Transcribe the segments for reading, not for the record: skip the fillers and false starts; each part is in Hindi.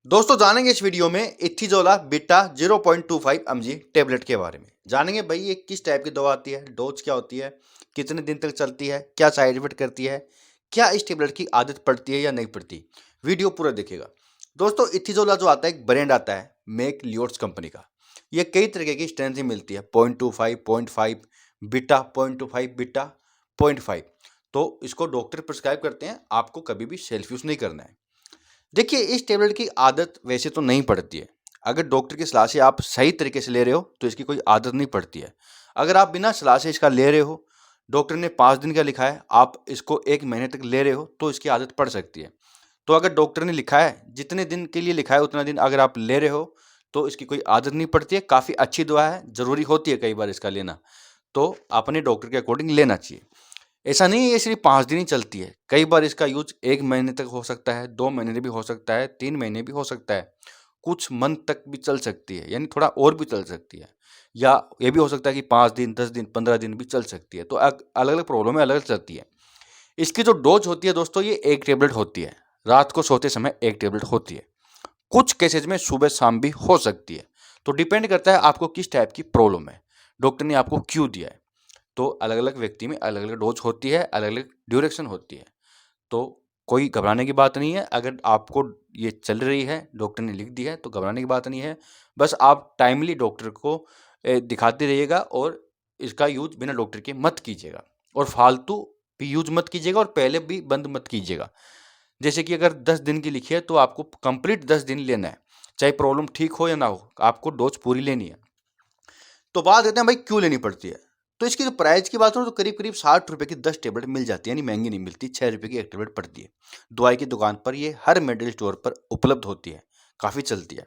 दोस्तों जानेंगे इस वीडियो में इथिजोला बीटा 0.25 mg टेबलेट के बारे में। जानेंगे भाई ये किस टाइप की दवा आती है, डोज क्या होती है, कितने दिन तक चलती है, क्या साइड इफेक्ट करती है, क्या इस टेबलेट की आदत पड़ती है या नहीं पड़ती। वीडियो पूरा देखिएगा। दोस्तों इथिजोला जो आता है एक ब्रांड आता है मेक लियोट्स कंपनी का। ये कई तरीके की स्ट्रेंथ ही मिलती है 0.25, 0.5 बीटा, 0.25 बीटा, 0.5। तो इसको डॉक्टर प्रिस्क्राइब करते हैं, आपको कभी भी सेल्फ यूज नहीं करना है। देखिए इस टेबलेट की आदत वैसे तो नहीं पड़ती है। अगर डॉक्टर की सलाह से आप सही तरीके से ले रहे हो तो इसकी कोई आदत नहीं पड़ती है। अगर आप बिना सलाह से इसका ले रहे हो, डॉक्टर ने 5 दिन का लिखा है, आप इसको 1 महीने तक ले रहे हो तो इसकी आदत पड़ सकती है। तो अगर डॉक्टर ने लिखा है जितने दिन के लिए लिखा है उतना दिन अगर आप ले रहे हो तो इसकी कोई आदत नहीं पड़ती है। काफ़ी अच्छी दवा है, ज़रूरी होती है कई बार इसका लेना, तो अपने डॉक्टर के अकॉर्डिंग लेना चाहिए। ऐसा नहीं है ये सिर्फ 5 दिन ही चलती है, कई बार इसका यूज 1 महीने तक हो सकता है, 2 महीने भी हो सकता है, 3 महीने भी हो सकता है, कुछ मंथ तक भी चल सकती है, यानी थोड़ा और भी चल सकती है। या ये भी हो सकता है कि 5 दिन, 10 दिन, 15 दिन भी चल सकती है। तो अलग अलग प्रॉब्लम है, अलग अलग चलती है। इसकी जो डोज होती है दोस्तों, ये 1 टेबलेट होती है। रात को सोते समय 1 टेबलेट होती है। कुछ केसेज में सुबह शाम भी हो सकती है। तो डिपेंड करता है आपको किस टाइप की प्रॉब्लम है, डॉक्टर ने आपको क्यों दिया है। तो अलग अलग व्यक्ति में अलग अलग डोज होती है, अलग अलग ड्यूरेशन होती है। तो कोई घबराने की बात नहीं है। अगर आपको ये चल रही है, डॉक्टर ने लिख दी है, तो घबराने की बात नहीं है। बस आप टाइमली डॉक्टर को दिखाते रहिएगा और इसका यूज बिना डॉक्टर के मत कीजिएगा। और फालतू भी यूज मत कीजिएगा और पहले भी बंद मत कीजिएगा। जैसे कि अगर 10 दिन की लिखी है तो आपको कंप्लीट 10 दिन लेना है, चाहे प्रॉब्लम ठीक हो या ना हो, आपको डोज पूरी लेनी है। तो बात करते हैं भाई क्यों लेनी पड़ती है। तो इसकी जो प्राइस की बात करूँ तो करीब करीब 60 रुपए की 10 टेबलेट मिल जाती है, यानी महंगी नहीं मिलती। 6 रुपए की 1 टेबलेट पड़ती है। दवाई की दुकान पर ये हर मेडिकल स्टोर पर उपलब्ध होती है, काफ़ी चलती है।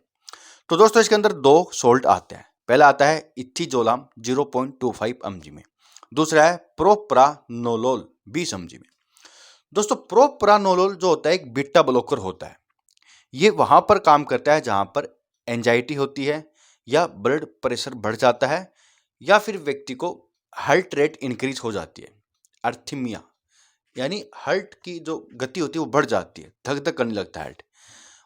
तो दोस्तों इसके अंदर 2 सोल्ट आते हैं। पहला आता है इथिजोलाम 0.25 mg में, दूसरा है प्रोप्रानोलोल 20 mg में। दोस्तों प्रोप्रानोलोल जो होता है एक बीटा ब्लॉकर होता है। ये वहां पर काम करता है जहां पर एंजाइटी होती है, या ब्लड प्रेशर बढ़ जाता है, या फिर व्यक्ति को हार्ट रेट इंक्रीज हो जाती है, अर्थीमिया, यानी हार्ट की जो गति होती है वो बढ़ जाती है, धक धक करने लगता है हार्ट।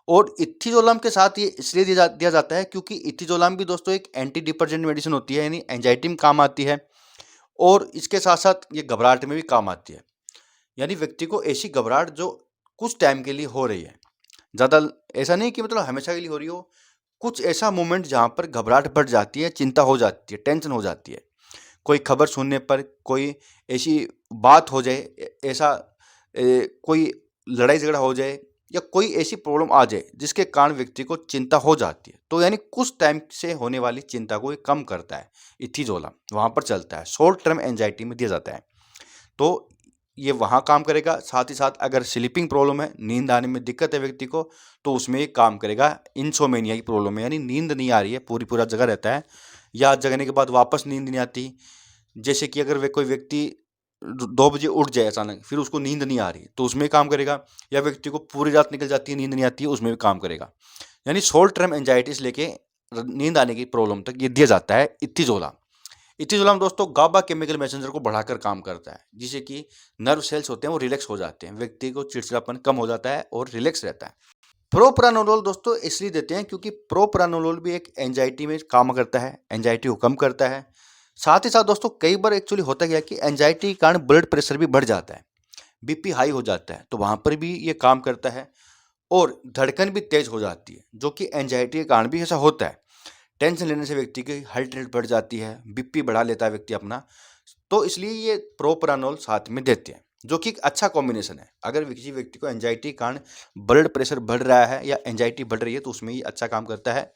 और इथिजोलाम के साथ ये इसलिए दिया जाता है क्योंकि इथिजोलाम भी दोस्तों एक एंटी डिप्रेसेंट मेडिसिन होती है, यानी एंजाइटी में काम आती है। और इसके साथ साथ ये घबराहट में भी काम आती है, यानी व्यक्ति को ऐसी घबराहट जो कुछ टाइम के लिए हो रही है, ज़्यादा ऐसा नहीं कि मतलब हमेशा के लिए हो रही हो, कुछ ऐसा मोमेंट जहाँ पर घबराहट बढ़ जाती है, चिंता हो जाती है, टेंशन हो जाती है। कोई खबर सुनने पर, कोई ऐसी बात हो जाए, ऐसा कोई लड़ाई झगड़ा हो जाए, या कोई ऐसी प्रॉब्लम आ जाए जिसके कारण व्यक्ति को चिंता हो जाती है, तो यानी कुछ टाइम से होने वाली चिंता को ये कम करता है। इथिजोला वहाँ पर चलता है, शॉर्ट टर्म एंजाइटी में दिया जाता है। तो ये वहाँ काम करेगा। साथ ही साथ अगर स्लीपिंग प्रॉब्लम है, नींद आने में दिक्कत है व्यक्ति को, तो उसमें ये काम करेगा। इंसोमेनिया की प्रॉब्लम है, यानी नींद नहीं आ रही है, पूरा जगह रहता है, या जगने के बाद वापस नींद नहीं आती। जैसे कि अगर कोई व्यक्ति 2 बजे उठ जाए अचानक, फिर उसको नींद नहीं आ रही, तो उसमें काम करेगा। या व्यक्ति को पूरी रात निकल जाती है, नींद नहीं आती है, उसमें भी काम करेगा। यानी शॉर्ट टर्म एंजाइटी से लेके नींद आने की प्रॉब्लम तक ये दिया जाता है इथिजोला। इथिजोलाम दोस्तों गाबा केमिकल मैसेंजर को बढ़ाकर काम करता है, जिससे कि नर्व सेल्स होते हैं वो रिलैक्स हो जाते हैं, व्यक्ति को चिड़चिड़ापन कम हो जाता है और रिलैक्स रहता है। प्रोप्रानोलोल दोस्तों इसलिए देते हैं क्योंकि प्रोप्रानोलोल भी एक एंजाइटी में काम करता है, एंजाइटी को कम करता है। साथ ही साथ दोस्तों कई बार एक्चुअली होता क्या है कि एंजाइटी के कारण ब्लड प्रेशर भी बढ़ जाता है, बीपी हाई हो जाता है, तो वहाँ पर भी ये काम करता है। और धड़कन भी तेज हो जाती है, जो कि एंजाइटी के कारण भी ऐसा होता है। टेंशन लेने से व्यक्ति की हार्ट रेट बढ़ जाती है, बीपी बढ़ा लेता है व्यक्ति अपना। तो इसलिए ये प्रोप्रानोल साथ में देते हैं, जो कि एक अच्छा कॉम्बिनेशन है। अगर किसी व्यक्ति को एंजाइटी के कारण ब्लड प्रेशर बढ़ रहा है या एंजाइटी बढ़ रही है तो उसमें ये अच्छा काम करता है।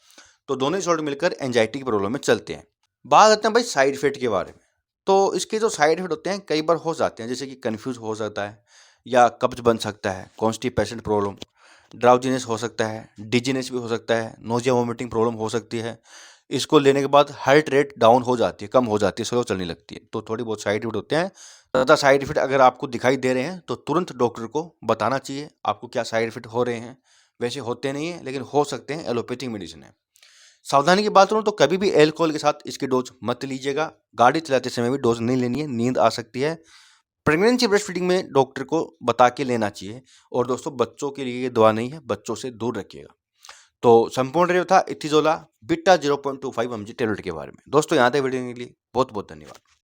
तो दोनों ही सॉल्ट मिलकर एंजाइटी की प्रॉब्लम में चलते हैं। बात करते हैं भाई साइड इफेक्ट के बारे में। तो इसके जो साइड इफेक्ट होते हैं कई बार हो जाते हैं, जैसे कि कन्फ्यूज हो सकता है, या कब्ज बन सकता है, कॉन्स्टिपेशन प्रॉब्लम, ड्राउजीनेस हो सकता है, डिजीनेस भी हो सकता है, नोजिया वोमिटिंग प्रॉब्लम हो सकती है। इसको लेने के बाद हार्ट रेट डाउन हो जाती है, कम हो जाती है, स्लो चलने लगती है। तो थोड़ी बहुत साइड इफेक्ट होते हैं। ज़्यादा साइड इफेक्ट अगर आपको दिखाई दे रहे हैं तो तुरंत डॉक्टर को बताना चाहिए आपको क्या साइड इफेक्ट हो रहे हैं। वैसे होते नहीं हैं, लेकिन हो सकते हैं, एलोपैथिक मेडिसिन है। सावधानी की बात करूँ तो कभी भी अल्कोहल के साथ इसकी डोज मत लीजिएगा। गाड़ी चलाते समय भी डोज नहीं लेनी है, नींद आ सकती है। प्रेगनेंसी ब्रेस्ट फीडिंग में डॉक्टर को बता के लेना चाहिए। और दोस्तों बच्चों के लिए ये दवा नहीं है, बच्चों से दूर रखिएगा। तो संपूर्ण रिव्यू था इथिजोला बिट्टा 0.25 mg टेबलेट के बारे में। दोस्तों यहाँ तक वीडियो के लिए बहुत बहुत धन्यवाद।